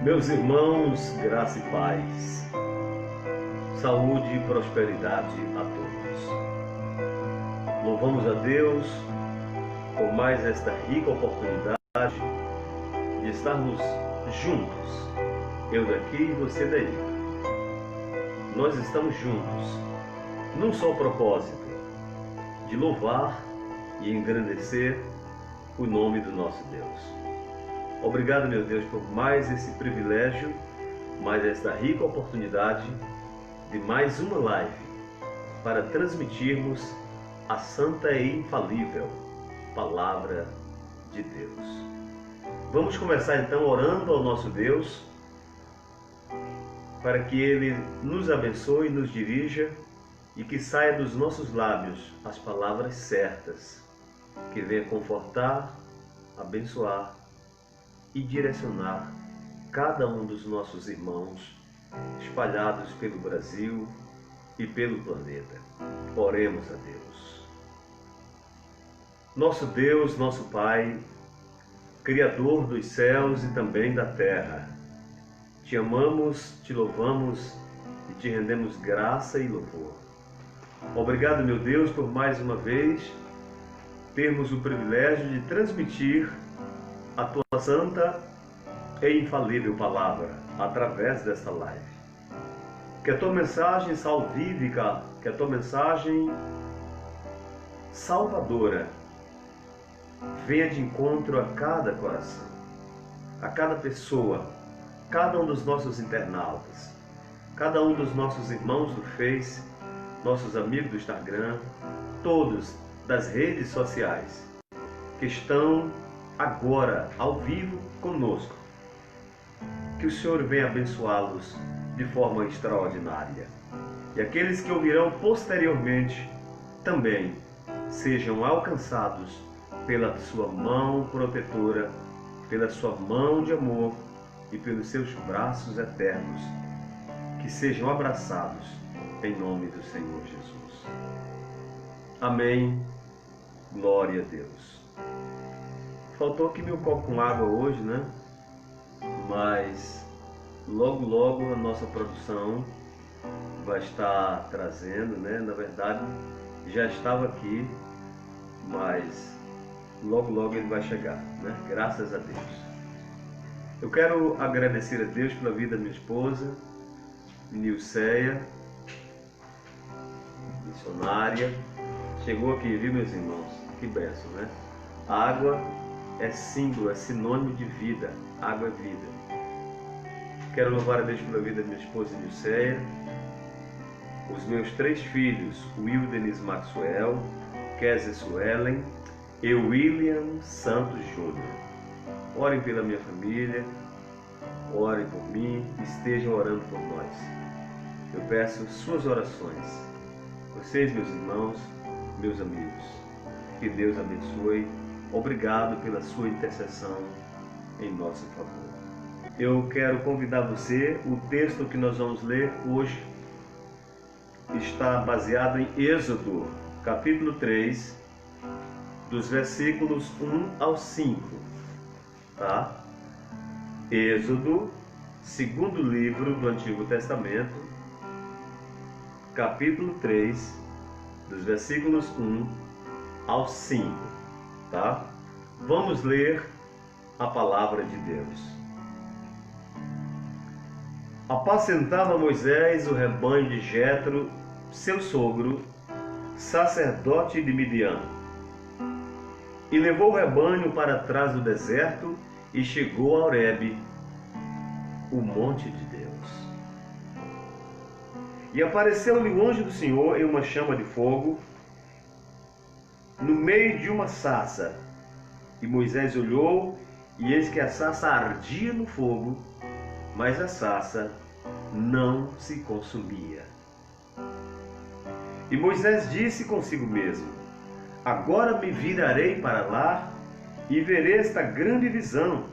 Meus irmãos, graça e paz, saúde e prosperidade a todos. Louvamos a Deus por mais esta rica oportunidade de estarmos juntos, eu daqui e você daí. Nós estamos juntos, num só propósito, de louvar e engrandecer o nome do nosso Deus. Obrigado, meu Deus, por mais esse privilégio, mais esta rica oportunidade de mais uma live para transmitirmos a santa e infalível Palavra de Deus. Vamos começar então orando ao nosso Deus para que Ele nos abençoe e nos dirija e que saia dos nossos lábios as palavras certas, que venha confortar, abençoar e direcionar cada um dos nossos irmãos espalhados pelo Brasil e pelo planeta. Oremos a Deus. Nosso Deus, nosso Pai, Criador dos céus e também da terra, te amamos, te louvamos e te rendemos graça e louvor. Obrigado, meu Deus, por mais uma vez termos o privilégio de transmitir a tua santa e infalível palavra através desta live. Que a tua mensagem salvífica, que a tua mensagem salvadora venha de encontro a cada coração, a cada pessoa, cada um dos nossos internautas, cada um dos nossos irmãos do Face, nossos amigos do Instagram, todos das redes sociais que estão agora ao vivo conosco. Que o Senhor venha abençoá-los de forma extraordinária. E aqueles que ouvirão posteriormente também sejam alcançados pela sua mão protetora, pela sua mão de amor e pelos seus braços eternos. Que sejam abraçados em nome do Senhor Jesus. Amém. Glória a Deus. Faltou aqui meu copo com água hoje, né? Mas logo a nossa produção vai estar trazendo, né? Na verdade, já estava aqui, mas logo ele vai chegar, né? Graças a Deus. Eu quero agradecer a Deus pela vida da minha esposa, Nilceia, missionária. Chegou aqui, viu, meus irmãos? Que bênção, né? A água é símbolo, é sinônimo de vida. Água é vida. Quero louvar a Deus pela vida da minha esposa Nilceia, os meus 3 filhos, Wildenis Maxwell, Kézia Suelen e William Santos Júnior. Orem pela minha família, orem por mim, estejam orando por nós. Eu peço suas orações. Vocês, meus irmãos, meus amigos, que Deus abençoe. Obrigado pela sua intercessão em nosso favor. Eu quero convidar você, o texto que nós vamos ler hoje está baseado em Êxodo, capítulo 3, dos versículos 1 ao 5, tá? Êxodo, segundo livro do Antigo Testamento, capítulo 3, dos versículos 1 ao 5, tá? Vamos ler a palavra de Deus. Apacentava Moisés o rebanho de Jetro, seu sogro, sacerdote de Midian, e levou o rebanho para trás do deserto e chegou a Horebe, o monte de Deus. E apareceu-lhe o anjo do Senhor em uma chama de fogo, no meio de uma sarça. E Moisés olhou, e eis que a sarça ardia no fogo, mas a sarça não se consumia. E Moisés disse consigo mesmo: agora me virarei para lá e verei esta grande visão,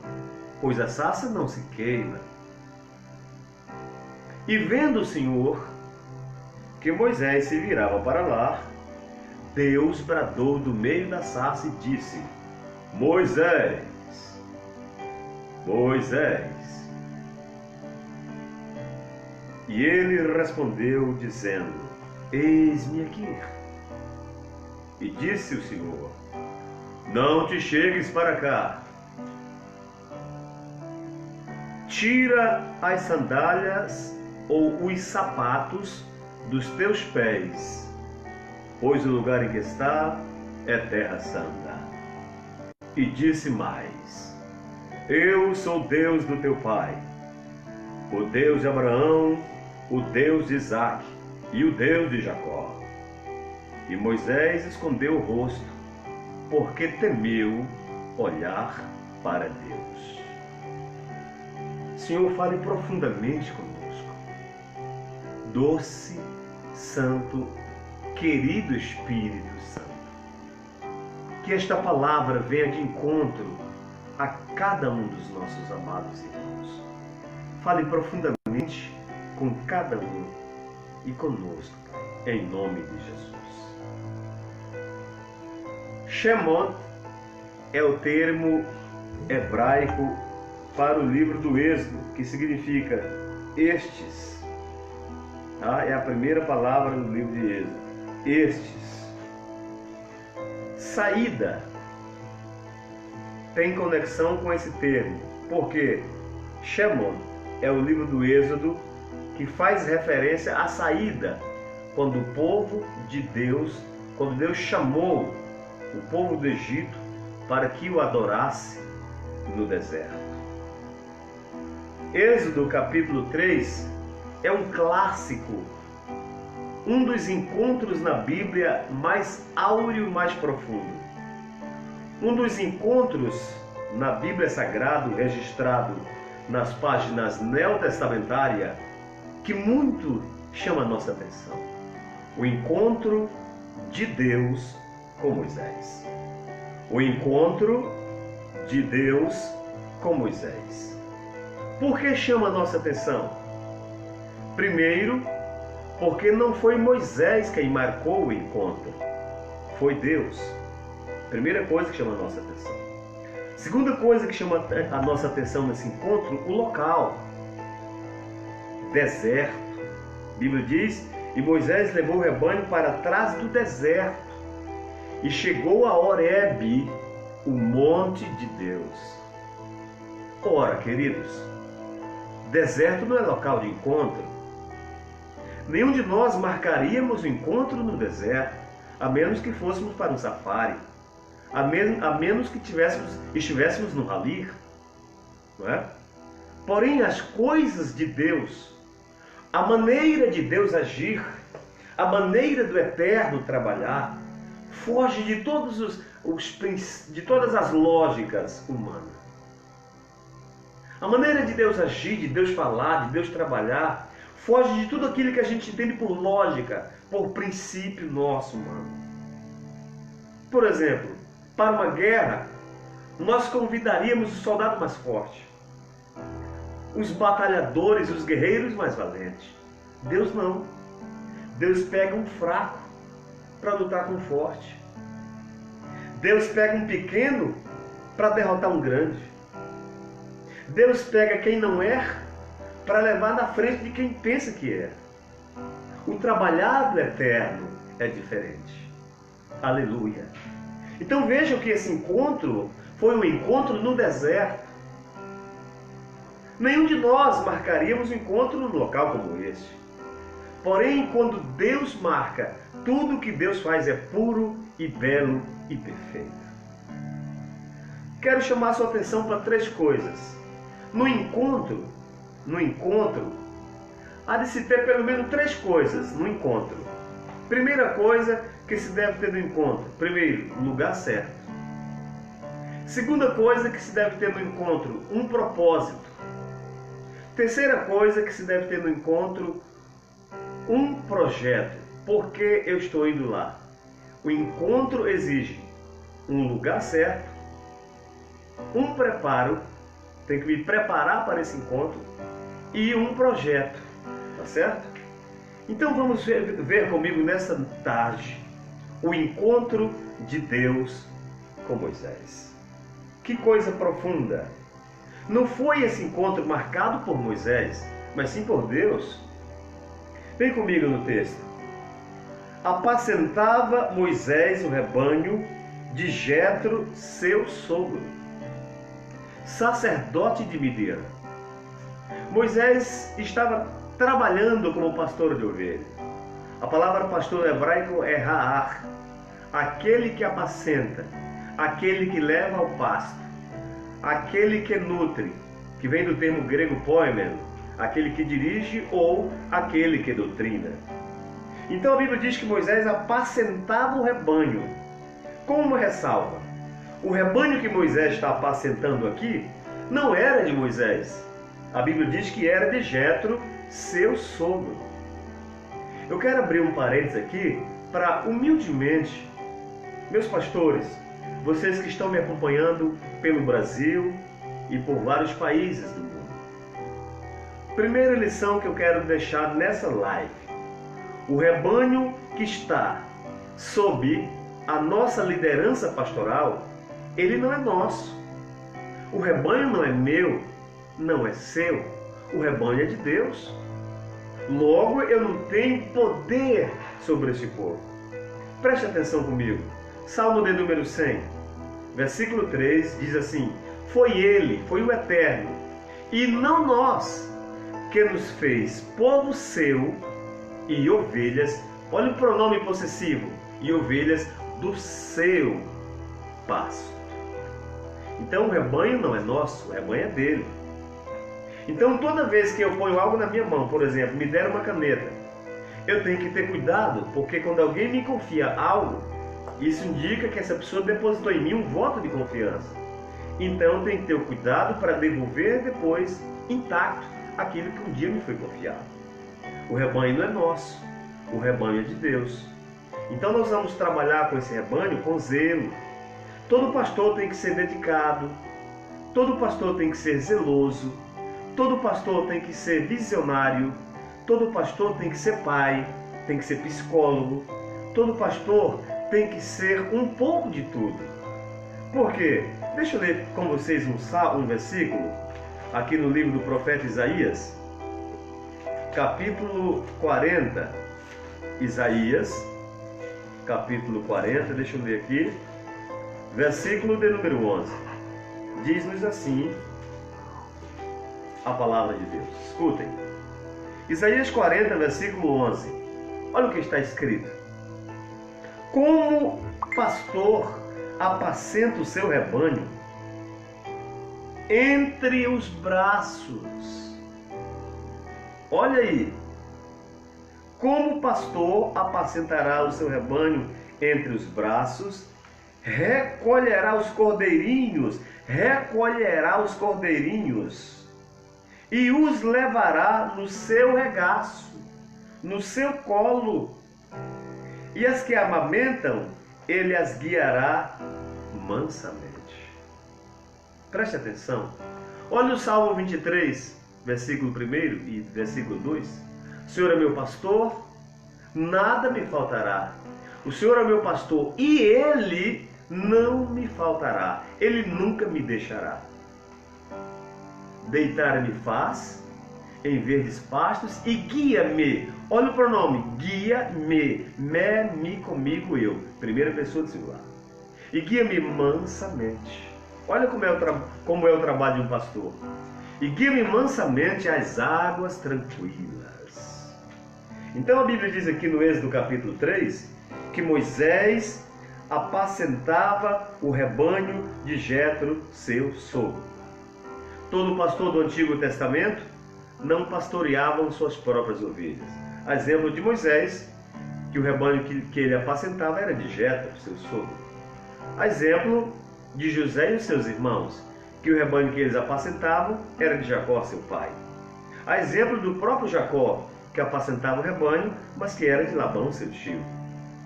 pois a sarça não se queima. E vendo o Senhor que Moisés se virava para lá, Deus bradou do meio da sarça e disse: Moisés, Moisés. E ele respondeu, dizendo: Eis-me aqui. E disse o Senhor: Não te chegues para cá. Tira as sandálias ou os sapatos dos teus pés, pois o lugar em que está é terra santa. E disse mais: Eu sou Deus do teu pai, o Deus de Abraão, o Deus de Isaque e o Deus de Jacó. E Moisés escondeu o rosto, porque temeu olhar para Deus. Senhor, fale profundamente conosco. Doce, santo, querido Espírito Santo, que esta palavra venha de encontro a cada um dos nossos amados irmãos. Fale profundamente com cada um e conosco, Pai, em nome de Jesus. Shemot é o termo hebraico para o livro do Êxodo, que significa estes. É a primeira palavra do livro de Êxodo. Estes. Saída tem conexão com esse termo, porque Shemot é o livro do Êxodo que faz referência à saída, quando o povo de Deus, quando Deus chamou o povo do Egito para que o adorasse no deserto. Êxodo capítulo 3 é um clássico, um dos encontros na Bíblia mais áureo e mais profundo. Um dos encontros na Bíblia Sagrada registrado nas páginas neotestamentárias que muito chama a nossa atenção. O encontro de Deus com Moisés. O encontro de Deus com Moisés. Por que chama a nossa atenção? Primeiro, porque não foi Moisés quem marcou o encontro, foi Deus. Primeira coisa que chama a nossa atenção. Segunda coisa que chama a nossa atenção nesse encontro, o local. Deserto. A Bíblia diz: E Moisés levou o rebanho para trás do deserto e chegou a Horebe, o monte de Deus. Ora, queridos, deserto não é local de encontro. Nenhum de nós marcaríamos o encontro no deserto, a menos que fôssemos para um safari, a menos que estivéssemos no rally, não é? Porém, as coisas de Deus, a maneira de Deus agir, a maneira do Eterno trabalhar, foge de de todas as lógicas humanas. A maneira de Deus agir, de Deus falar, de Deus trabalhar, foge de tudo aquilo que a gente entende por lógica, por princípio nosso humano. Por exemplo, para uma guerra, nós convidaríamos o soldado mais forte, os batalhadores, os guerreiros mais valentes. Deus não. Deus pega um fraco para lutar com um forte. Deus pega um pequeno para derrotar um grande. Deus pega quem não é para levar na frente de quem pensa que é. O trabalhar do Eterno é diferente. Aleluia. Então vejam que esse encontro foi um encontro no deserto. Nenhum de nós marcaríamos um encontro num local como este. Porém, quando Deus marca, tudo o que Deus faz é puro e belo e perfeito. Quero chamar a sua atenção para três coisas. No encontro, há de se ter pelo menos três coisas no encontro. Primeira coisa que se deve ter no encontro. Primeiro, lugar certo. Segunda coisa que se deve ter no encontro, um propósito. Terceira coisa que se deve ter no encontro, um projeto. Por que eu estou indo lá? O encontro exige um lugar certo, um preparo, tem que me preparar para esse encontro, e um projeto, tá certo? Então vamos ver comigo nessa tarde o encontro de Deus com Moisés. Que coisa profunda! Não foi esse encontro marcado por Moisés, mas sim por Deus. Vem comigo no texto. Apacentava Moisés o rebanho de Jetro, seu sogro, sacerdote de Midian. Moisés estava trabalhando como pastor de ovelhas. A palavra pastor no hebraico é ra'ar, aquele que apacenta, aquele que leva ao pasto, aquele que nutre, que vem do termo grego poimen, aquele que dirige ou aquele que doutrina. Então a Bíblia diz que Moisés apacentava o rebanho. Com uma ressalva: o rebanho que Moisés está apacentando aqui não era de Moisés. A Bíblia diz que era de Jetro, seu sogro. Eu quero abrir um parênteses aqui para, humildemente, meus pastores, vocês que estão me acompanhando pelo Brasil e por vários países do mundo. Primeira lição que eu quero deixar nessa live: o rebanho que está sob a nossa liderança pastoral, ele não é nosso. O rebanho não é meu, não é seu. O rebanho é de Deus. Logo, eu não tenho poder sobre esse povo. Preste atenção comigo. Salmo de número 100, versículo 3, diz assim: foi Ele, foi o Eterno, e não nós, que nos fez povo seu e ovelhas, olha o pronome possessivo, e ovelhas do seu pasto. Então o rebanho não é nosso, o rebanho é dele. Então toda vez que eu ponho algo na minha mão, por exemplo, me deram uma caneta, eu tenho que ter cuidado, porque quando alguém me confia algo, isso indica que essa pessoa depositou em mim um voto de confiança. Então eu tenho que ter o cuidado para devolver depois intacto aquilo que um dia me foi confiado. O rebanho não é nosso, o rebanho é de Deus. Então nós vamos trabalhar com esse rebanho com zelo. Todo pastor tem que ser dedicado, todo pastor tem que ser zeloso, todo pastor tem que ser visionário, todo pastor tem que ser pai, tem que ser psicólogo, todo pastor tem que ser um pouco de tudo. Por quê? Deixa eu ler com vocês um versículo aqui no livro do profeta Isaías, capítulo 40. Isaías, capítulo 40, deixa eu ler aqui, versículo de número 11. Diz-nos assim a palavra de Deus. Escutem. Isaías 40, versículo 11. Olha o que está escrito: como pastor apacenta o seu rebanho entre os braços. Olha aí. Como pastor apacentará o seu rebanho entre os braços, recolherá os cordeirinhos e os levará no seu regaço, no seu colo, e as que amamentam, ele as guiará mansamente. Preste atenção. Olha o Salmo 23, versículo 1 e versículo 2. O Senhor é meu pastor, nada me faltará. O Senhor é meu pastor e Ele não me faltará. Ele nunca me deixará. Deitar-me faz em verdes pastos e guia-me. Olha o pronome, guia-me. Me, comigo, eu. Primeira pessoa do singular. E guia-me mansamente. Olha como é o trabalho de um pastor. E guia-me mansamente às águas tranquilas. Então a Bíblia diz aqui no Êxodo capítulo 3 que Moisés apacentava o rebanho de Jetro, seu sogro. Todo pastor do Antigo Testamento não pastoreavam suas próprias ovelhas. A exemplo de Moisés, que o rebanho que ele apacentava era de Jetro, seu sogro. A exemplo de José e os seus irmãos, que o rebanho que eles apacentavam era de Jacó, seu pai. A exemplo do próprio Jacó, que apacentava o rebanho, mas que era de Labão, seu tio.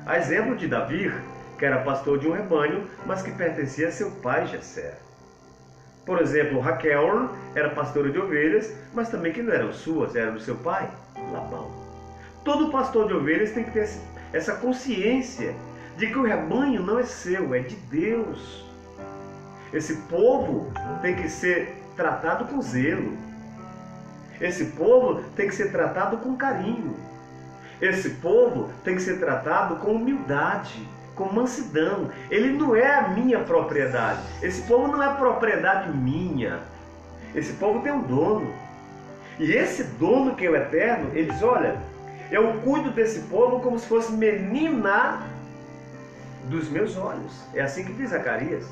A exemplo de Davi, que era pastor de um rebanho, mas que pertencia a seu pai Jessé. Por exemplo, Raquel era pastora de ovelhas, mas também que não eram suas, eram do seu pai, Labão. Todo pastor de ovelhas tem que ter essa consciência de que o rebanho não é seu, é de Deus. Esse povo tem que ser tratado com zelo. Esse povo tem que ser tratado com carinho. Esse povo tem que ser tratado com humildade, com mansidão. Ele não é a minha propriedade. Esse povo não é propriedade minha. Esse povo tem um dono. E esse dono, que é o Eterno, ele diz: olha, eu cuido desse povo como se fosse menina dos meus olhos. É assim que diz Zacarias.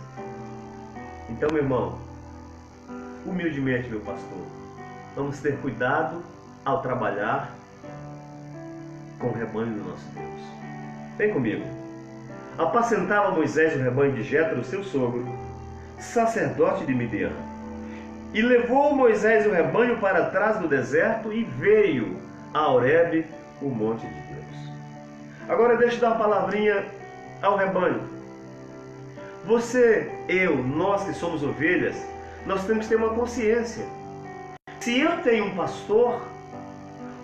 Então, meu irmão, humildemente, meu pastor, vamos ter cuidado ao trabalhar com o rebanho do nosso Deus. Vem comigo. Apacentava Moisés o rebanho de Jetro, seu sogro, sacerdote de Midian. E levou Moisés o rebanho para trás do deserto e veio a Horebe, o monte de Deus. Agora deixa eu dar uma palavrinha ao rebanho. Você, eu, nós que somos ovelhas, nós temos que ter uma consciência. Se eu tenho um pastor,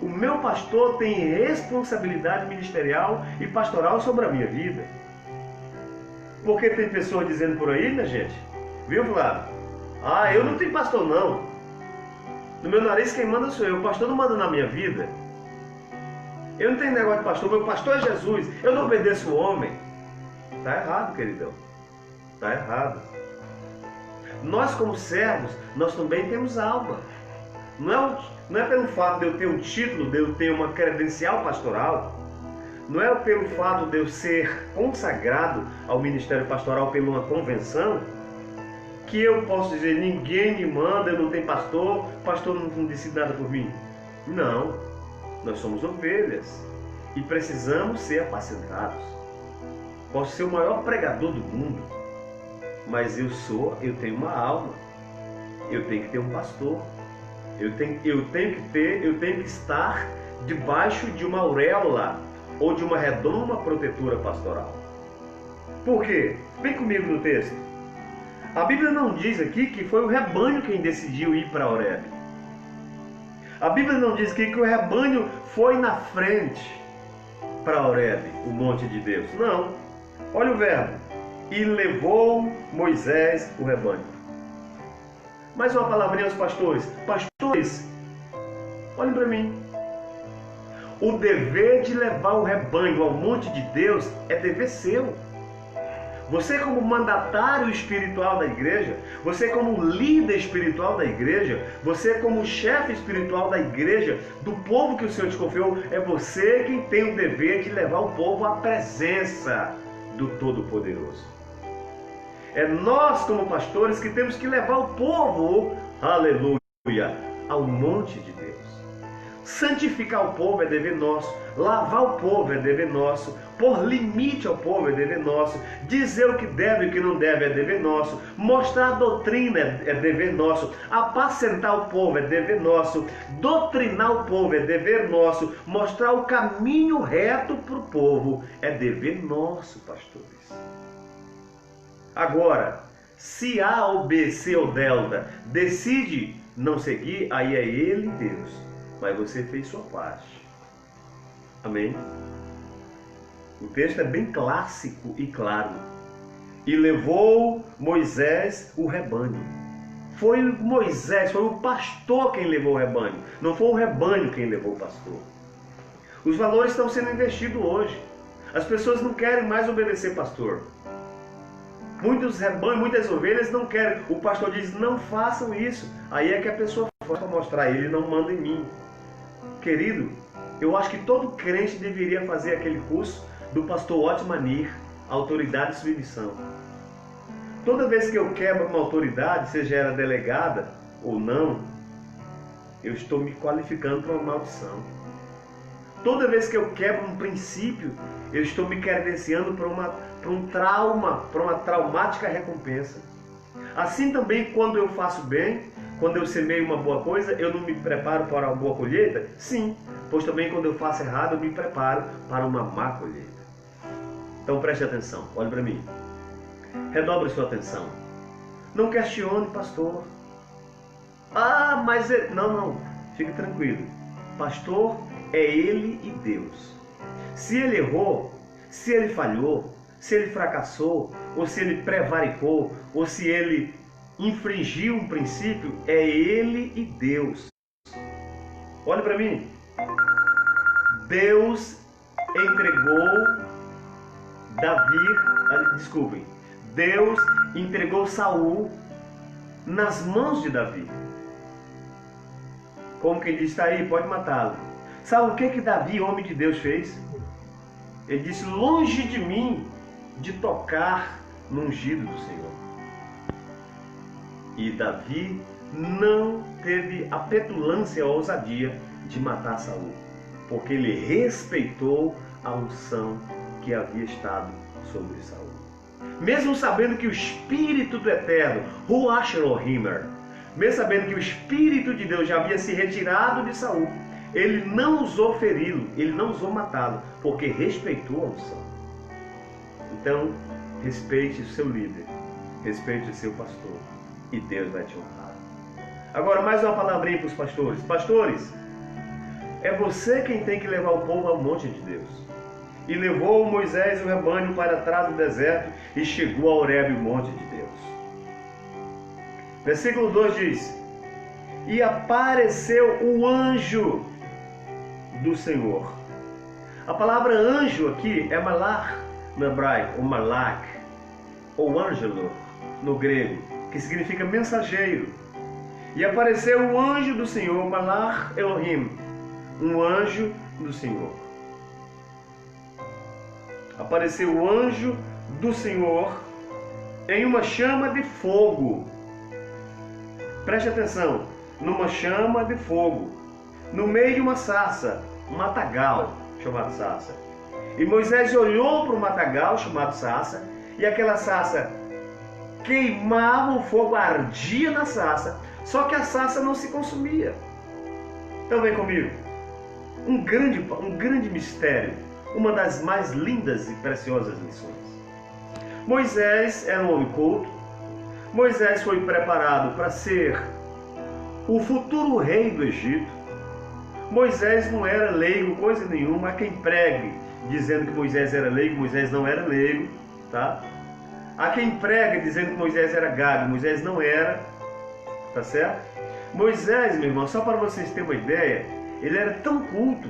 o meu pastor tem responsabilidade ministerial e pastoral sobre a minha vida. Porque tem pessoas dizendo por aí, né, gente? Viu, Flávio? Ah, eu não tenho pastor, não. No meu nariz quem manda sou eu. O pastor não manda na minha vida. Eu não tenho negócio de pastor. Meu pastor é Jesus. Eu não obedeço o homem. Está errado, queridão. Está errado. Nós, como servos, nós também temos alma. Não é pelo fato de eu ter um título, de eu ter uma credencial pastoral. Não é pelo fato de eu ser consagrado ao ministério pastoral por uma convenção que eu posso dizer: ninguém me manda, eu não tenho pastor, o pastor não decide nada por mim. Não, nós somos ovelhas e precisamos ser apacentados. Posso ser o maior pregador do mundo, mas eu tenho uma alma, eu tenho que ter um pastor, eu tenho que estar debaixo de uma auréola ou de uma redoma protetora pastoral. Por quê? Vem comigo no texto. A Bíblia não diz aqui que foi o rebanho quem decidiu ir para Horebe. A Bíblia não diz aqui que o rebanho foi na frente para Horebe, o monte de Deus. Não. Olha o verbo. E levou Moisés o rebanho. Mais uma palavrinha aos pastores. Pastores, olhem para mim. O dever de levar o rebanho ao monte de Deus é dever seu. Você, como mandatário espiritual da igreja, você como líder espiritual da igreja, você como chefe espiritual da igreja, do povo que o Senhor te confiou, é você quem tem o dever de levar o povo à presença do Todo-Poderoso. É nós, como pastores, que temos que levar o povo, aleluia, ao monte de Deus. Santificar o povo é dever nosso, lavar o povo é dever nosso, pôr limite ao povo é dever nosso, dizer o que deve e o que não deve é dever nosso, mostrar a doutrina é dever nosso, apacentar o povo é dever nosso, doutrinar o povo é dever nosso, mostrar o caminho reto para o povo é dever nosso, pastores. Agora, se A ou B, C ou Delta decide não seguir, aí é ele e Deus. Mas você fez sua parte. Amém? O texto é bem clássico e claro. E levou Moisés o rebanho. Foi Moisés, foi o pastor quem levou o rebanho. Não foi o rebanho quem levou o pastor. Os valores estão sendo investidos hoje. As pessoas não querem mais obedecer pastor. Muitos rebanhos, muitas ovelhas não querem. O pastor diz: não façam isso. Aí é que a pessoa faz para mostrar: ele não manda em mim. Querido, eu acho que todo crente deveria fazer aquele curso do pastor Otmanir, autoridade e submissão. Toda vez que eu quebro uma autoridade, seja ela delegada ou não, eu estou me qualificando para uma maldição. Toda vez que eu quebro um princípio, eu estou me credenciando para um trauma, para uma traumática recompensa. Assim também, quando eu faço bem, quando eu semeio uma boa coisa, eu não me preparo para uma boa colheita? Sim, pois também quando eu faço errado, eu me preparo para uma má colheita. Então preste atenção, olhe para mim. Redobre sua atenção. Não questione, pastor. Ah, mas... Não, fique tranquilo. Pastor é ele e Deus. Se ele errou, se ele falhou, se ele fracassou, ou se ele prevaricou, ou se ele infringiu um princípio, é ele e Deus. Olhe para mim. Deus entregou Saul nas mãos de Davi. Como que ele disse, está aí, pode matá-lo. Sabe o que Davi, homem de Deus, fez? Ele disse, longe de mim de tocar no ungido do Senhor. E Davi não teve a petulância, a ousadia de matar Saul, porque ele respeitou a unção que havia estado sobre Saul. Mesmo sabendo que o Espírito do Eterno, Ruach Elohim, mesmo sabendo que o Espírito de Deus já havia se retirado de Saul, ele não ousou feri-lo, ele não ousou matá-lo, porque respeitou a unção. Então, respeite o seu líder, respeite o seu pastor, e Deus vai te honrar. Agora, mais uma palavrinha para os pastores. Pastores, é você quem tem que levar o povo ao monte de Deus. E levou Moisés e o rebanho para trás do deserto e chegou a Horebe, o monte de Deus. Versículo 2 diz, e apareceu o anjo do Senhor. A palavra anjo aqui é malach no hebraico, ou malach, ou ângelo no grego, que significa mensageiro. E apareceu o anjo do Senhor, malach Elohim, um anjo do Senhor. Apareceu o anjo do Senhor em uma chama de fogo. Preste atenção, numa chama de fogo, no meio de uma sarça, um matagal chamado sarça. E Moisés olhou para o matagal chamado sarça, e aquela sarça queimava, o fogo ardia na sarça, só que a sarça não se consumia. Então vem comigo. Um grande mistério, uma das mais lindas e preciosas lições. Moisés era um homem culto. Moisés foi preparado para ser o futuro rei do Egito. Moisés não era leigo, coisa nenhuma. Há quem pregue dizendo que Moisés era leigo, Moisés não era leigo, tá? Há quem prega dizendo que Moisés era gago, Moisés não era, tá certo? Moisés, meu irmão, só para vocês terem uma ideia, ele era tão culto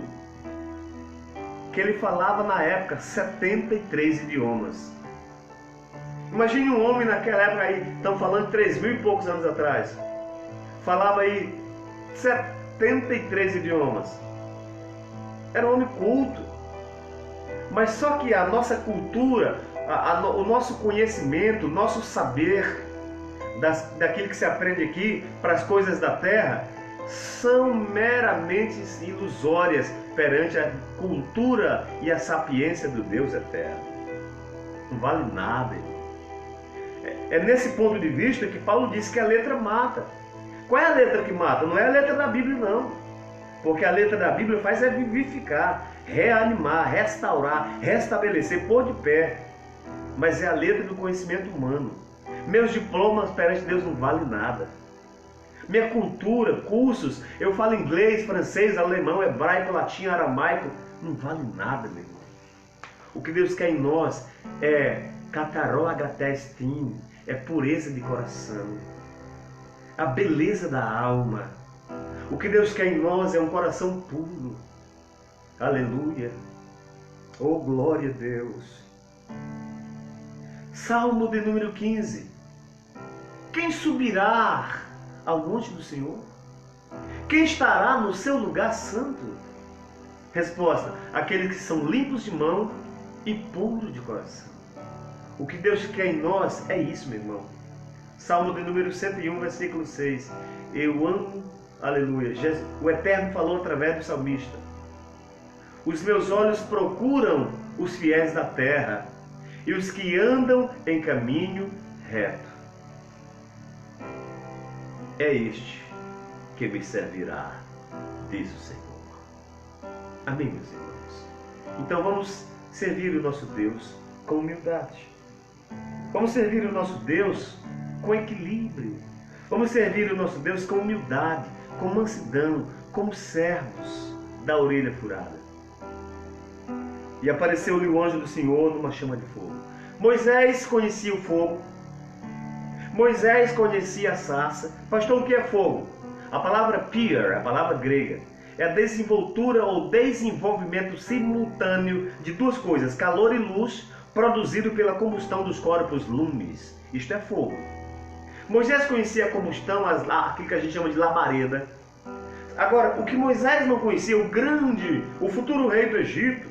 que ele falava na época 73 idiomas. Imagine um homem naquela época aí, estão falando 3.000 e poucos anos atrás, falava aí 73 idiomas. Era um homem culto. Mas só que a nossa cultura, o nosso conhecimento, o nosso saber daquilo que se aprende aqui para as coisas da terra são meramente ilusórias perante a cultura e a sapiência do Deus eterno. Não vale nada, irmão. É nesse ponto de vista que Paulo diz que a letra mata. Qual é a letra que mata? Não é a letra da Bíblia, não. Porque a letra da Bíblia faz é vivificar, reanimar, restaurar, restabelecer, pôr de pé. Mas é a letra do conhecimento humano. Meus diplomas perante Deus não valem nada. Minha cultura, cursos, eu falo inglês, francês, alemão, hebraico, latim, aramaico, não vale nada, meu irmão. O que Deus quer em nós é cataró agatestim, é pureza de coração, a beleza da alma. O que Deus quer em nós é um coração puro. Aleluia. Oh, glória a Deus. Salmo de número 15. Quem subirá ao monte do Senhor? Quem estará no seu lugar santo? Resposta: aqueles que são limpos de mão e puros de coração. O que Deus quer em nós é isso, meu irmão. Salmo de número 101, versículo 6. Eu amo, aleluia. O Eterno falou através do salmista. Os meus olhos procuram os fiéis da terra e os que andam em caminho reto. É este que me servirá, diz o Senhor. Amém, meus irmãos? Então vamos servir o nosso Deus com humildade. Vamos servir o nosso Deus com equilíbrio. Vamos servir o nosso Deus com humildade, com mansidão, como servos da orelha furada. E apareceu-lhe o anjo do Senhor numa chama de fogo. Moisés conhecia o fogo. Moisés conhecia a sarça. Pastor, o que é fogo? A palavra pyr, a palavra grega, é a desenvoltura ou desenvolvimento simultâneo de duas coisas, calor e luz, produzido pela combustão dos corpos lumes. Isto é fogo. Moisés conhecia a combustão, aquilo que a gente chama de labareda. Agora, o que Moisés não conhecia, o futuro rei do Egito,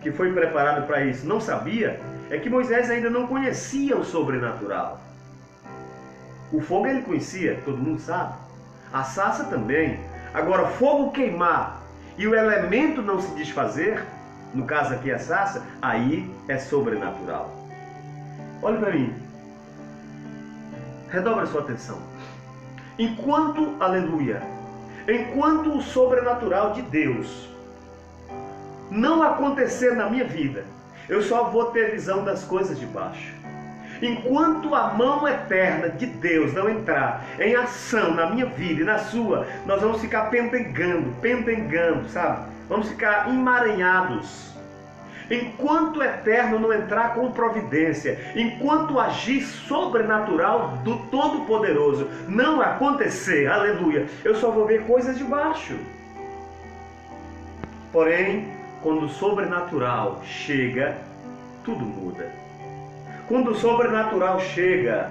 que foi preparado para isso, não sabia, é que Moisés ainda não conhecia o sobrenatural. O fogo ele conhecia, todo mundo sabe. A sarça também. Agora, fogo queimar e o elemento não se desfazer, no caso aqui a sarça, aí é sobrenatural. Olhe para mim. Redobre a sua atenção. Enquanto o sobrenatural de Deus não acontecer na minha vida, eu só vou ter visão das coisas de baixo. Enquanto a mão eterna de Deus não entrar em ação na minha vida e na sua, nós vamos ficar pentengando, sabe? Vamos ficar emaranhados. Enquanto o eterno não entrar com providência, enquanto o agir sobrenatural do Todo-Poderoso não acontecer, aleluia, eu só vou ver coisas de baixo. Porém, quando o sobrenatural chega, tudo muda. Quando o sobrenatural chega,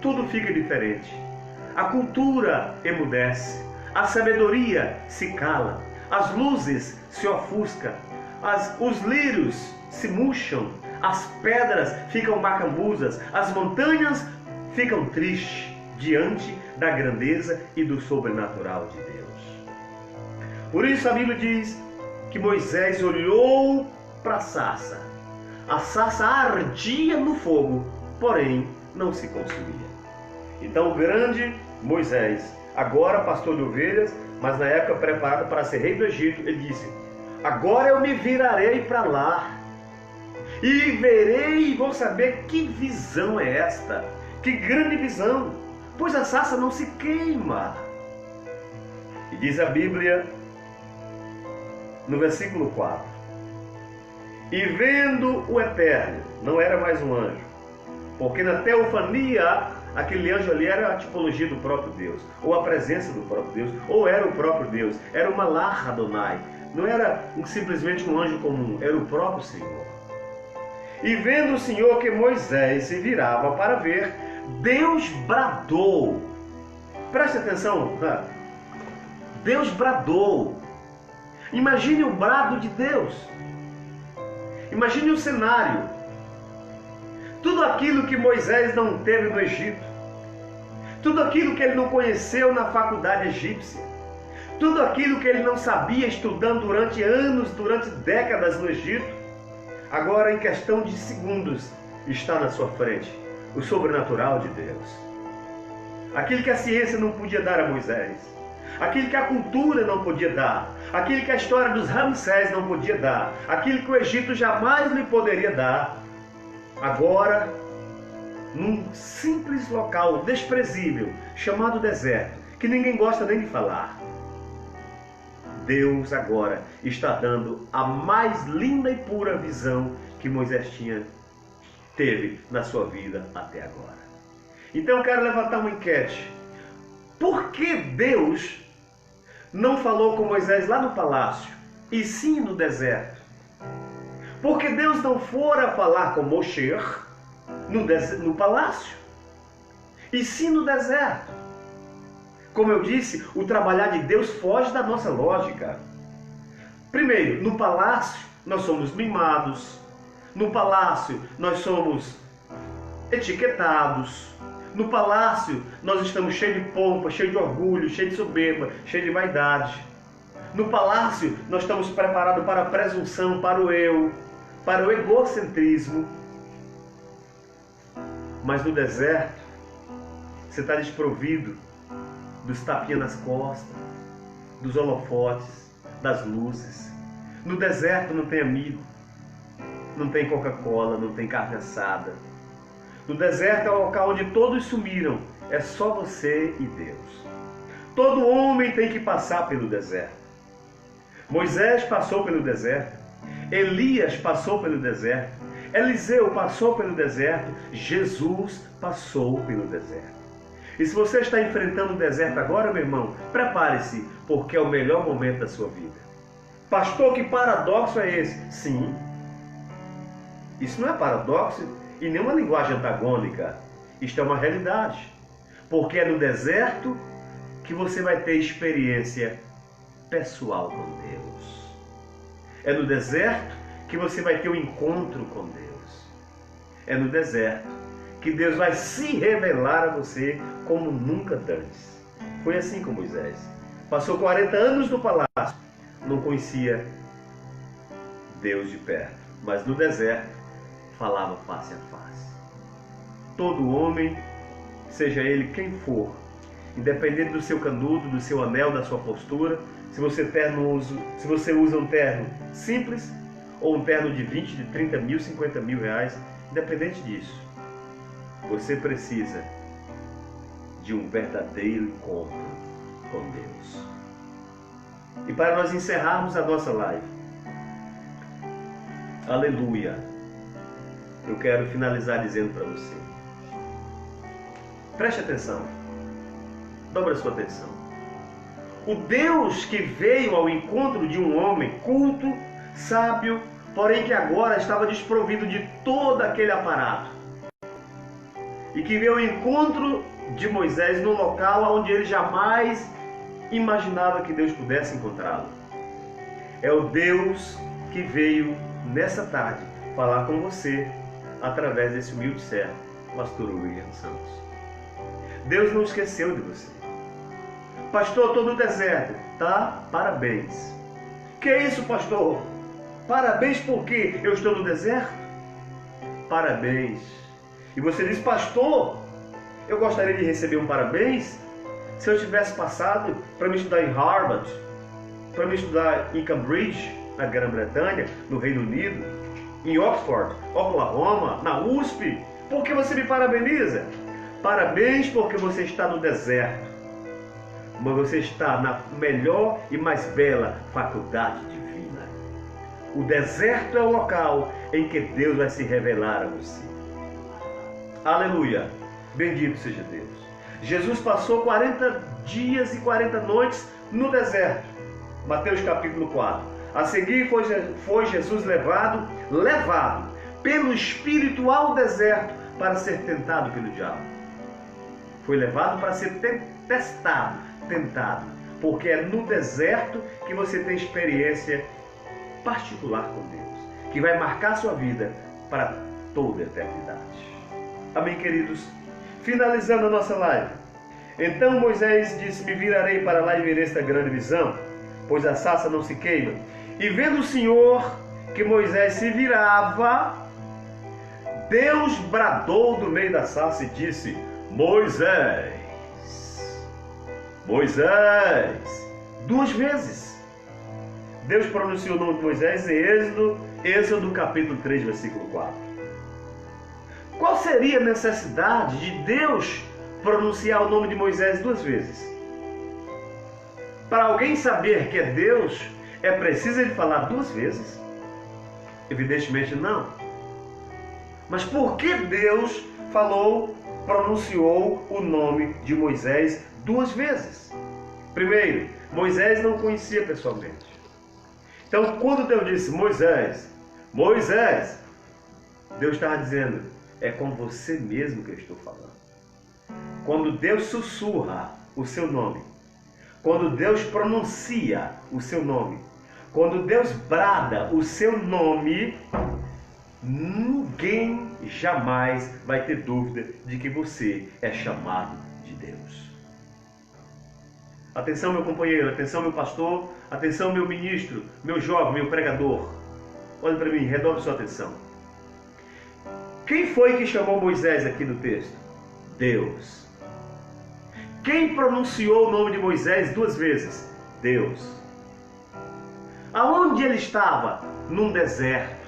tudo fica diferente. A cultura emudece, a sabedoria se cala, as luzes se ofuscam, os lírios se murcham, as pedras ficam macambusas, as montanhas ficam tristes diante da grandeza e do sobrenatural de Deus. Por isso a Bíblia diz que Moisés olhou para a sarça ardia no fogo, porém não se consumia. Então o grande Moisés, agora pastor de ovelhas, mas na época preparado para ser rei do Egito, ele disse: agora eu me virarei para lá e verei e vou saber que visão é esta, que grande visão, pois a sarça não se queima. E diz a Bíblia no versículo 4: e vendo o Eterno, não era mais um anjo, porque na teofania aquele anjo ali era a tipologia do próprio Deus, ou a presença do próprio Deus, ou era o próprio Deus, era uma Malach Adonai, não era simplesmente um anjo comum, era o próprio Senhor. E vendo o Senhor que Moisés se virava para ver, Deus bradou. Preste atenção, Deus bradou. Imagine o brado de Deus. Imagine o cenário. Tudo aquilo que Moisés não teve no Egito, tudo aquilo que ele não conheceu na faculdade egípcia, tudo aquilo que ele não sabia estudando durante anos, durante décadas no Egito, agora em questão de segundos está na sua frente o sobrenatural de Deus. Aquilo que a ciência não podia dar a Moisés, aquilo que a cultura não podia dar, aquilo que a história dos Ramsés não podia dar, aquilo que o Egito jamais lhe poderia dar, agora, num simples local desprezível, chamado deserto, que ninguém gosta nem de falar, Deus agora está dando a mais linda e pura visão que Moisés teve na sua vida até agora. Então eu quero levantar uma enquete. Por que Deus não falou com Moisés lá no palácio, e sim no deserto? Porque Deus não fora falar com Moshe no palácio, e sim no deserto. Como eu disse, o trabalhar de Deus foge da nossa lógica. Primeiro, no palácio nós somos mimados, no palácio nós somos etiquetados, no palácio nós estamos cheios de pompa, cheios de orgulho, cheios de soberba, cheios de vaidade. No palácio nós estamos preparados para a presunção, para o eu, para o egocentrismo. Mas no deserto você está desprovido dos tapinhas nas costas, dos holofotes, das luzes. No deserto não tem amigo, não tem Coca-Cola, não tem carne assada. No deserto é o local onde todos sumiram, é só você e Deus. Todo homem tem que passar pelo deserto. Moisés passou pelo deserto, Elias passou pelo deserto, Eliseu passou pelo deserto, Jesus passou pelo deserto. E se você está enfrentando o deserto agora, meu irmão, prepare-se, porque é o melhor momento da sua vida. Pastor, que paradoxo é esse? Sim. Isso não é paradoxo e nem uma linguagem antagônica. Isto é uma realidade. Porque é no deserto que você vai ter experiência pessoal com Deus. É no deserto que você vai ter um encontro com Deus. É no deserto que Deus vai se revelar a você como nunca antes. Foi assim com Moisés. Passou 40 anos no palácio, não conhecia Deus de perto, mas no deserto falava face a face. Todo homem, seja ele quem for, independente do seu canudo, do seu anel, da sua postura, se você usa um terno simples ou um terno de 20, de 30 mil, 50 mil reais, independente disso, você precisa de um verdadeiro encontro com Deus. E para nós encerrarmos a nossa live, aleluia, eu quero finalizar dizendo para você, preste atenção, dobra a sua atenção. O Deus que veio ao encontro de um homem culto, sábio, porém que agora estava desprovido de todo aquele aparato, e que veio ao encontro de Moisés no local onde ele jamais imaginava que Deus pudesse encontrá-lo. É o Deus que veio nessa tarde falar com você através desse humilde servo, pastor William Santos. Deus não esqueceu de você. Pastor, estou no deserto. Tá? Parabéns. Que é isso, pastor? Parabéns porque eu estou no deserto? Parabéns. E você diz, pastor, eu gostaria de receber um parabéns se eu tivesse passado para me estudar em Harvard, para me estudar em Cambridge, na Grã-Bretanha, no Reino Unido, em Oxford, Oklahoma, na USP. Por que você me parabeniza? Parabéns porque você está no deserto, mas você está na melhor e mais bela faculdade divina. O deserto é o local em que Deus vai se revelar a você. Aleluia! Bendito seja Deus. Jesus passou 40 dias e 40 noites no deserto. Mateus capítulo 4. A seguir foi Jesus levado pelo Espírito ao deserto para ser tentado pelo diabo. Foi levado para ser tentado, porque é no deserto que você tem experiência particular com Deus, que vai marcar sua vida para toda a eternidade. Amém, queridos? Finalizando a nossa live. Então Moisés disse, me virarei para lá e verei esta grande visão, pois a sarça não se queima. E vendo o Senhor que Moisés se virava, Deus bradou do meio da sarça e disse, Moisés, Moisés, 2 vezes. Deus pronunciou o nome de Moisés em Êxodo capítulo 3, versículo 4. Qual seria a necessidade de Deus pronunciar o nome de Moisés 2 vezes? Para alguém saber que é Deus, é preciso ele falar 2 vezes? Evidentemente não. Mas por que Deus pronunciou o nome de Moisés 2 vezes? Primeiro, Moisés não conhecia pessoalmente. Então, quando Deus disse, Moisés, Moisés, Deus estava dizendo, é com você mesmo que eu estou falando. Quando Deus sussurra o seu nome, quando Deus pronuncia o seu nome, quando Deus brada o seu nome, ninguém jamais vai ter dúvida de que você é chamado de Deus. Atenção, meu companheiro, atenção, meu pastor, atenção, meu ministro, meu jovem, meu pregador. Olhe para mim, redobre sua atenção. Quem foi que chamou Moisés aqui no texto? Deus. Quem pronunciou o nome de Moisés 2 vezes? Deus. Aonde ele estava? Num deserto,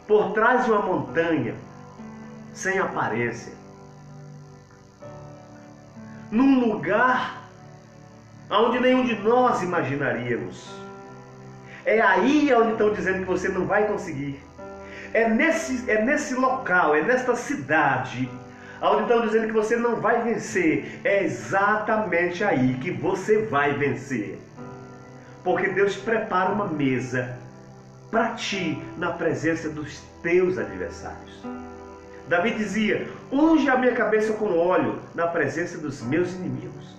por trás de uma montanha, sem aparência, num lugar onde nenhum de nós imaginaríamos. É aí onde estão dizendo que você não vai conseguir. É nesse local, é nesta cidade, Aonde estão dizendo que você não vai vencer, é exatamente aí que você vai vencer. Porque Deus prepara uma mesa para ti na presença dos teus adversários. Davi dizia: unge a minha cabeça com óleo na presença dos meus inimigos.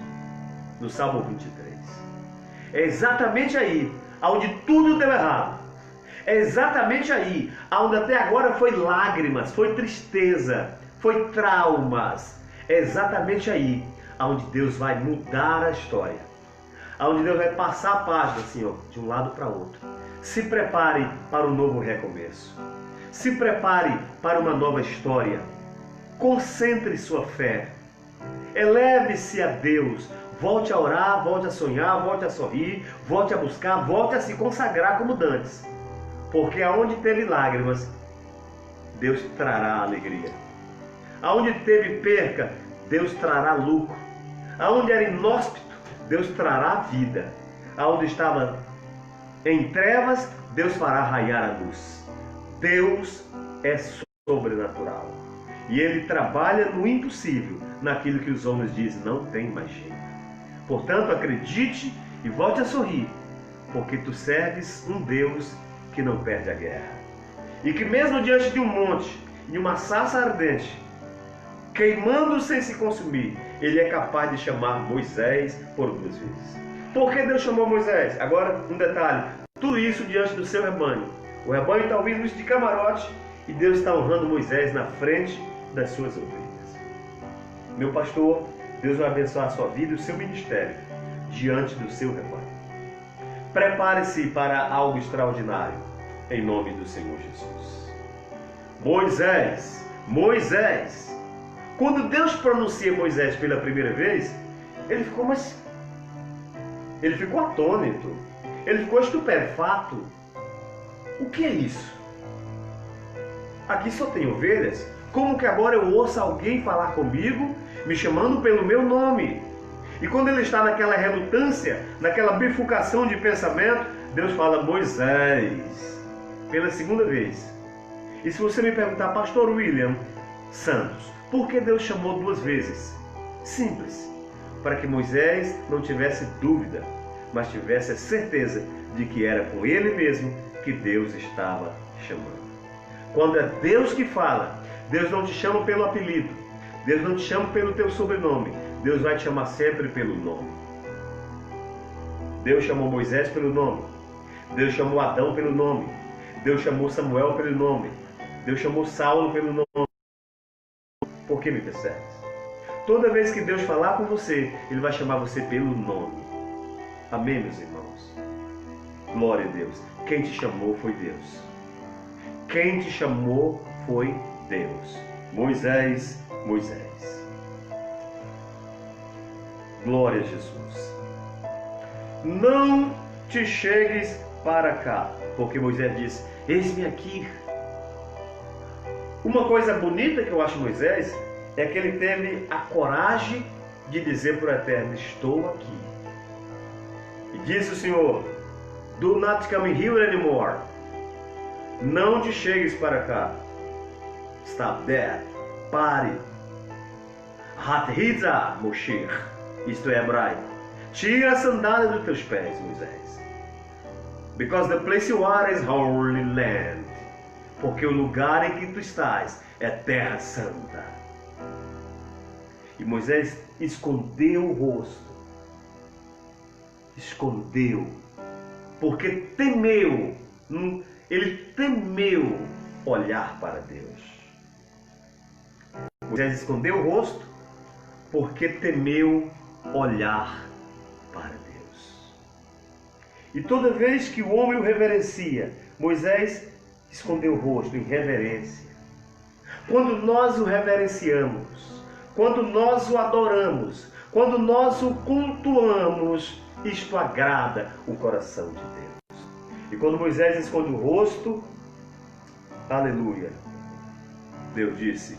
No Salmo 23. É exatamente aí onde tudo deu errado. É exatamente aí onde até agora foi lágrimas, foi tristeza, foi traumas. É exatamente aí onde Deus vai mudar a história. Onde Deus vai passar a página assim, ó, de um lado para outro. Se prepare para um novo recomeço. Se prepare para uma nova história. Concentre sua fé. Eleve-se a Deus. Volte a orar, volte a sonhar, volte a sorrir, volte a buscar, volte a se consagrar como dantes. Porque aonde teve lágrimas, Deus trará alegria. Aonde teve perca, Deus trará lucro. Aonde era inóspito, Deus trará vida. Aonde estava em trevas, Deus fará raiar a luz. Deus é sobrenatural. E Ele trabalha no impossível, naquilo que os homens dizem, não tem mais jeito. Portanto, acredite e volte a sorrir, porque tu serves um Deus que não perde a guerra. E que mesmo diante de um monte, de uma sarça ardente, queimando sem se consumir, Ele é capaz de chamar Moisés por 2 vezes. Por que Deus chamou Moisés? Agora, um detalhe. Tudo isso diante do seu rebanho. O rebanho está ouvindo isso de camarote e Deus está honrando Moisés na frente das suas ovelhas. Meu pastor, Deus vai abençoar a sua vida e o seu ministério diante do seu rebanho. Prepare-se para algo extraordinário, em nome do Senhor Jesus. Moisés, Moisés. Quando Deus pronuncia Moisés pela primeira vez, ele ficou atônito, ele ficou estupefato. O que é isso? Aqui só tem ovelhas? Como que agora eu ouço alguém falar comigo, me chamando pelo meu nome? E quando ele está naquela relutância, naquela bifurcação de pensamento, Deus fala, Moisés, pela segunda vez. E se você me perguntar, pastor William Santos, por que Deus chamou 2 vezes? Simples, para que Moisés não tivesse dúvida, mas tivesse a certeza de que era com ele mesmo que Deus estava chamando. Quando é Deus que fala, Deus não te chama pelo apelido, Deus não te chama pelo teu sobrenome, Deus vai te chamar sempre pelo nome. Deus chamou Moisés pelo nome, Deus chamou Adão pelo nome, Deus chamou Samuel pelo nome, Deus chamou Saulo pelo nome. Por que me percebes? Toda vez que Deus falar com você, Ele vai chamar você pelo nome. Amém, meus irmãos? Glória a Deus. Quem te chamou foi Deus. Quem te chamou foi Deus. Moisés, Moisés. Glória a Jesus. Não te chegues para cá, porque Moisés disse, eis-me aqui. Uma coisa bonita que eu acho Moisés é que ele teve a coragem de dizer para o Eterno, estou aqui. E disse o Senhor, do not come here anymore. Não te chegues para cá. Stop there. Pare. Hathiza, Moshe. Isto é hebraico. Tira a sandália dos teus pés, Moisés. Because the place you are is holy land. Porque o lugar em que tu estás é terra santa. E Moisés escondeu o rosto. Escondeu. Porque temeu. Ele temeu olhar para Deus. Moisés escondeu o rosto porque temeu olhar para Deus. E toda vez que o homem o reverencia, Moisés escondeu o rosto em reverência. Quando nós o reverenciamos, quando nós o adoramos, quando nós o cultuamos, isto agrada o coração de Deus. E quando Moisés esconde o rosto, aleluia, Deus disse,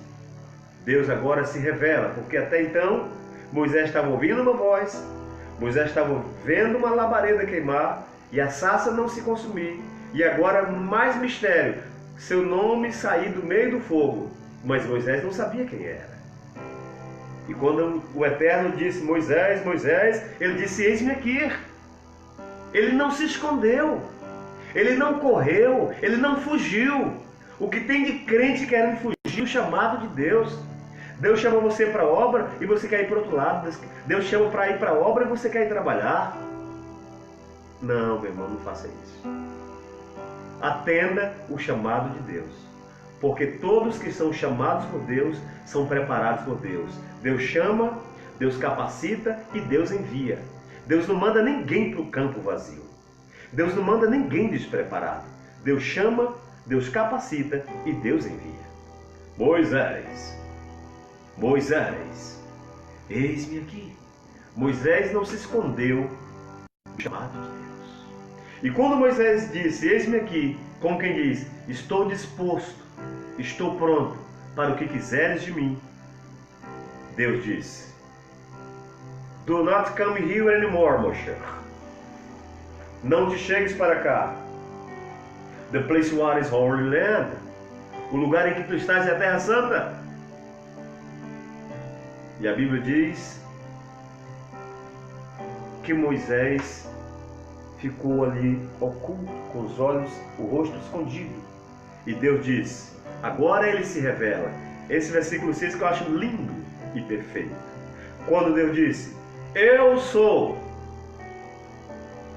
Deus agora se revela, porque até então Moisés estava ouvindo uma voz, Moisés estava vendo uma labareda queimar e a sarça não se consumir. E agora mais mistério, seu nome sair do meio do fogo, mas Moisés não sabia quem era. E quando o Eterno disse, Moisés, Moisés, ele disse, eis-me aqui. Ele não se escondeu, ele não correu, ele não fugiu. O que tem de crente querendo fugir do chamado de Deus. Deus chama você para a obra e você quer ir para o outro lado. Deus chama para ir para a obra e você quer ir trabalhar. Não, meu irmão, não faça isso. Atenda o chamado de Deus. Porque todos que são chamados por Deus são preparados por Deus. Deus chama, Deus capacita e Deus envia. Deus não manda ninguém para o campo vazio. Deus não manda ninguém despreparado. Deus chama, Deus capacita e Deus envia. Moisés, Moisés, eis-me aqui. Moisés não se escondeu do chamado de Deus. E quando Moisés disse, eis-me aqui, como quem diz, estou disposto, estou pronto para o que quiseres de mim, Deus disse, do not come here anymore, Moshe. Não te chegues para cá. The place where is holy land. O lugar em que tu estás é a Terra Santa. E a Bíblia diz que Moisés ficou ali oculto, com os olhos, o rosto escondido. E Deus diz, agora ele se revela. Esse versículo 6 que eu acho lindo e perfeito. Quando Deus disse, eu sou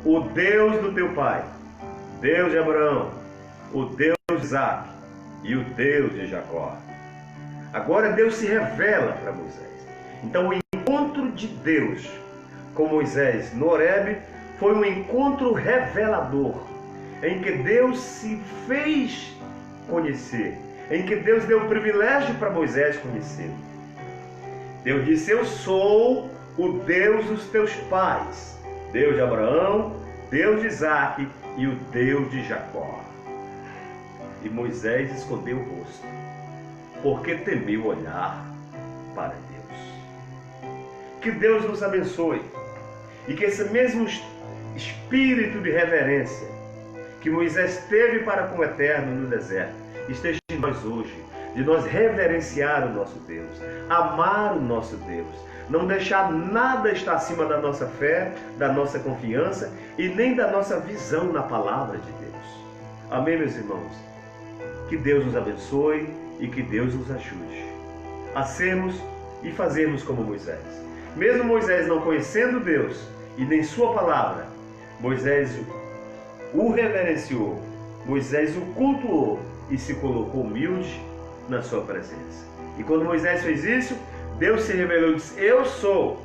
o Deus do teu pai, Deus de Abraão, o Deus de Isaac e o Deus de Jacó. Agora Deus se revela para Moisés. Então o encontro de Deus com Moisés no Horebe foi um encontro revelador, em que Deus se fez conhecer, em que Deus deu o privilégio para Moisés conhecer. Deus disse, eu sou o Deus dos teus pais, Deus de Abraão, Deus de Isaac e o Deus de Jacó. E Moisés escondeu o rosto, porque temeu olhar para Deus. Que Deus nos abençoe e que esse mesmo espírito de reverência que Moisés teve para com o Eterno no deserto esteja em nós hoje, de nós reverenciar o nosso Deus, amar o nosso Deus, não deixar nada estar acima da nossa fé, da nossa confiança e nem da nossa visão na palavra de Deus. Amém, meus irmãos? Que Deus nos abençoe e que Deus nos ajude a sermos e fazermos como Moisés. Mesmo Moisés não conhecendo Deus e nem sua palavra, Moisés o reverenciou, Moisés o cultuou e se colocou humilde na sua presença. E quando Moisés fez isso, Deus se revelou e disse, eu sou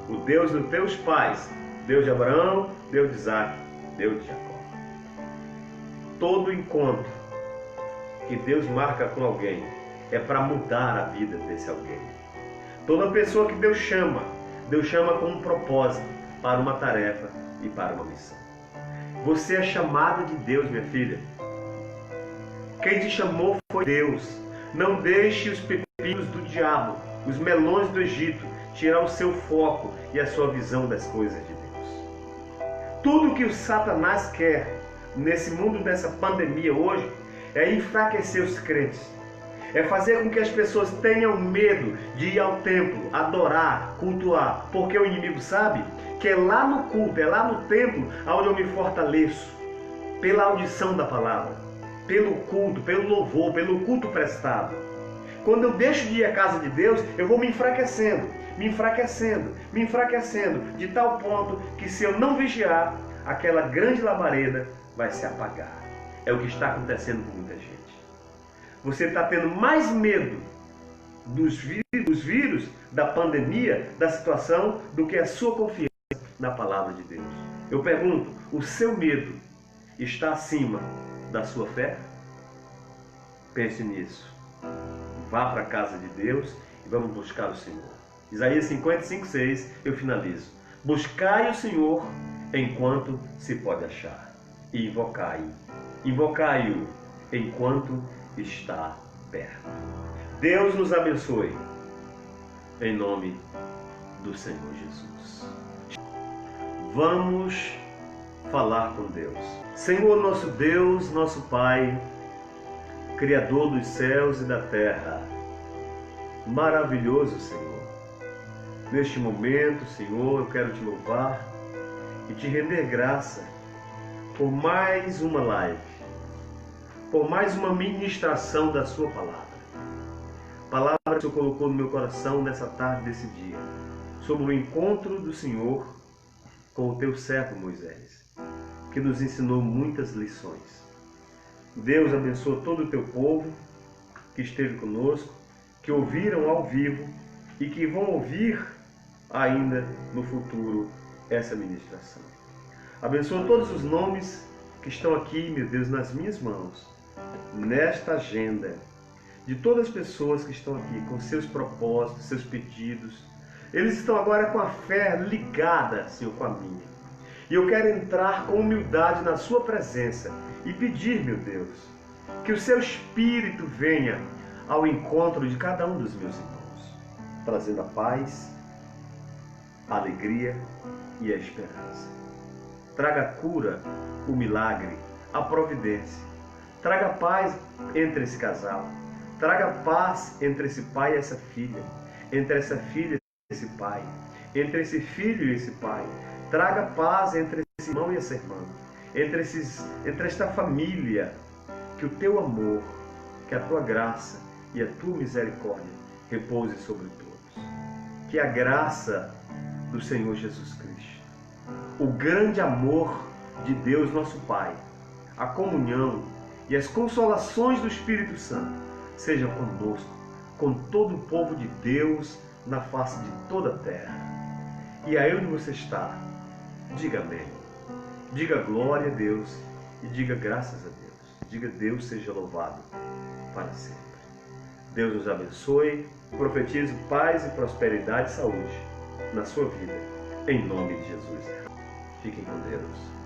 o Deus dos teus pais, Deus de Abraão, Deus de Isaac, Deus de Jacó. Todo encontro que Deus marca com alguém é para mudar a vida desse alguém. Toda pessoa que Deus chama com um propósito, para uma tarefa e para uma missão. Você é chamada de Deus, minha filha. Quem te chamou foi Deus. Não deixe os pepinos do diabo, os melões do Egito, tirar o seu foco e a sua visão das coisas de Deus. Tudo que o Satanás quer nesse mundo dessa pandemia hoje é enfraquecer os crentes. É fazer com que as pessoas tenham medo de ir ao templo, adorar, cultuar, porque o inimigo sabe que é lá no culto, é lá no templo onde eu me fortaleço, pela audição da palavra, pelo culto, pelo louvor, pelo culto prestado. Quando eu deixo de ir à casa de Deus, eu vou me enfraquecendo, de tal ponto que se eu não vigiar, aquela grande labareda vai se apagar. É o que está acontecendo com muita gente. Você está tendo mais medo dos vírus, da pandemia, da situação, do que a sua confiança na palavra de Deus. Eu pergunto, o seu medo está acima da sua fé? Pense nisso. Vá para a casa de Deus e vamos buscar o Senhor. Isaías 55:6, eu finalizo. Buscai o Senhor enquanto se pode achar. E invocai-o enquanto está perto. Deus nos abençoe. Em nome do Senhor Jesus. Vamos falar com Deus. Senhor, nosso Deus, nosso Pai, Criador dos céus e da terra, maravilhoso Senhor, Neste momento, Senhor, eu quero te louvar e te render graça por mais uma live, por mais uma ministração da sua palavra. Palavra que o Senhor colocou no meu coração nessa tarde desse dia, sobre o encontro do Senhor com o teu servo Moisés, que nos ensinou muitas lições. Deus abençoa todo o teu povo que esteve conosco, que ouviram ao vivo e que vão ouvir ainda no futuro essa ministração. Abençoa todos os nomes que estão aqui, meu Deus, nas minhas mãos, nesta agenda, de todas as pessoas que estão aqui com seus propósitos, seus pedidos. Eles estão agora com a fé ligada, Senhor, com a minha. E eu quero entrar com humildade na sua presença e pedir, meu Deus, que o seu Espírito venha ao encontro de cada um dos meus irmãos, trazendo a paz, a alegria e a esperança. Traga a cura, o milagre, a providência. Traga paz entre esse casal. Traga paz entre esse pai e essa filha, entre essa filha e esse pai, entre esse filho e esse pai. Traga paz entre esse irmão e essa irmã, entre esta família. Que o teu amor, que a tua graça e a tua misericórdia repouse sobre todos. Que a graça do Senhor Jesus Cristo, o grande amor de Deus nosso Pai, a comunhão e as consolações do Espírito Santo sejam conosco, com todo o povo de Deus na face de toda a terra. E aí onde você está, diga amém. Diga glória a Deus e diga graças a Deus. Diga Deus seja louvado para sempre. Deus nos abençoe, profetize paz e prosperidade e saúde na sua vida, em nome de Jesus. Fiquem com Deus.